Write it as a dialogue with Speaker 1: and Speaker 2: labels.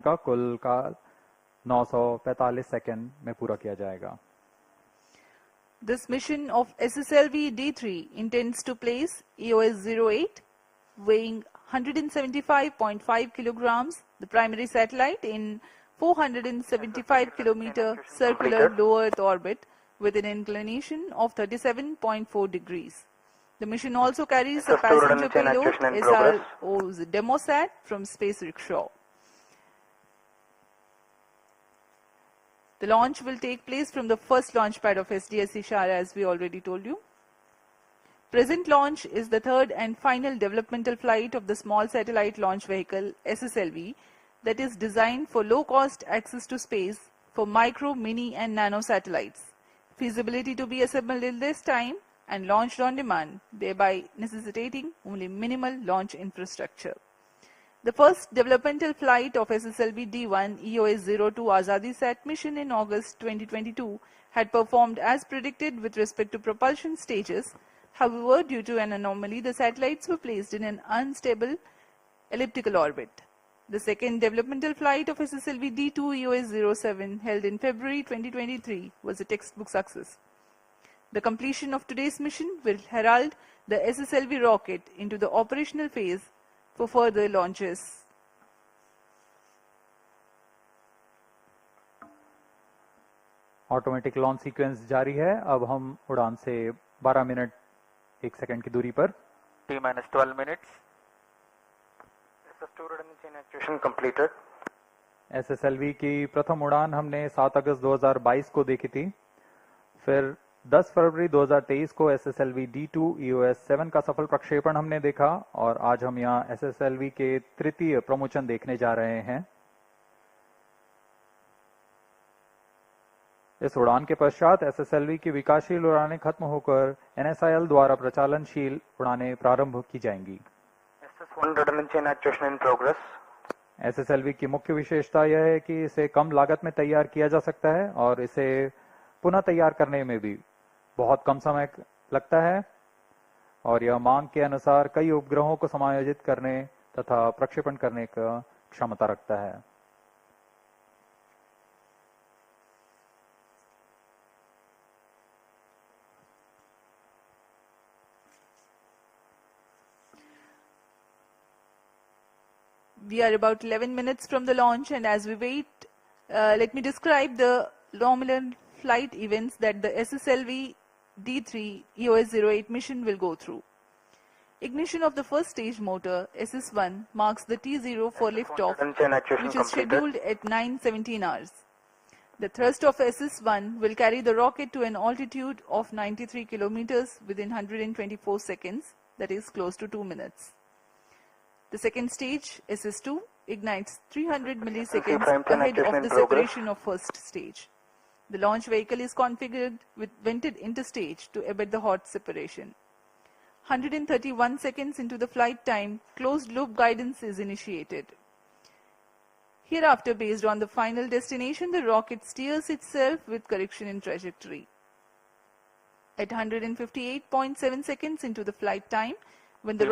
Speaker 1: का कुल काल 945 सेकंड में पूरा किया जाएगा।
Speaker 2: This mission of SSLV D3 intends to place EOS-08, weighing 175.5 kilograms, the primary satellite in 475 kilometer circular low Earth orbit with an inclination of 37.4 degrees. The mission also carries a passenger payload SRO's Demosat from Space Rickshaw. The launch will take place from the first launch pad of SDSC Shara, as we already told you. Present launch is the third and final developmental flight of the Small Satellite Launch Vehicle SSLV that is designed for low-cost access to space for micro, mini and nano satellites. Feasibility to be assembled in this time and launched on demand, thereby necessitating only minimal launch infrastructure. The first developmental flight of SSLV D1 EOS-02 Azadi-Sat mission in August 2022 had performed as predicted with respect to propulsion stages. However, due to an anomaly, the satellites were placed in an unstable elliptical orbit. The second developmental flight of SSLV D2 EOS-07 held in February 2023 was a textbook success. The completion of today's mission will herald the SSLV rocket into the operational phase for further launches.
Speaker 1: Automatic launch sequence जारी है। अब हम उड़ान से 12 minute 1 second की दूरी पर
Speaker 3: T-12 minutes. SS2 return chain actuation completed.
Speaker 1: SSLV की प्रथम उड़ान हमने 7 अगस्त 2022 को देखी थी। फिर 10 फरवरी 2023 को SSLV D2 EOS-7 का सफल प्रक्षेपण हमने देखा और आज हम यहाँ SSLV के तृतीय प्रमोचन देखने जा रहे हैं। इस उड़ान के पश्चात SSLV की विकासशील उड़ानें खत्म होकर NSIL द्वारा प्रचालनशील उड़ानें प्रारंभ की जाएंगी।
Speaker 3: SS1 return chain actuation in progress.
Speaker 1: SSLV की मुख्य विशेषता यह है कि इसे कम लागत में तैयार किया जा सकता है और इसे पुनः तैयार करने में भी बहुत कम समय लगता है और यह मांग के अनुसार कई उपग्रहों को समायोजित करने तथा प्रक्षेपण करने का क्षमता रखता है।
Speaker 2: We are about 11 minutes from the launch, and as we wait, let me describe the nominal flight events that the SSLV D3 EOS-08 mission will go through. Ignition of the first stage motor, SS1, marks the T0 for liftoff, which is scheduled at 9:17 hours. The thrust of SS1 will carry the rocket to an altitude of 93 kilometers within 124 seconds, that is close to 2 minutes. The second stage, SS2, ignites 300 milliseconds ahead of the separation of first stage. The launch vehicle is configured with vented interstage to abet the hot separation. 131 seconds into the flight time, closed loop guidance is initiated. Hereafter, based on the final destination, the rocket steers itself with correction in trajectory. At 158.7 seconds into the flight time, when the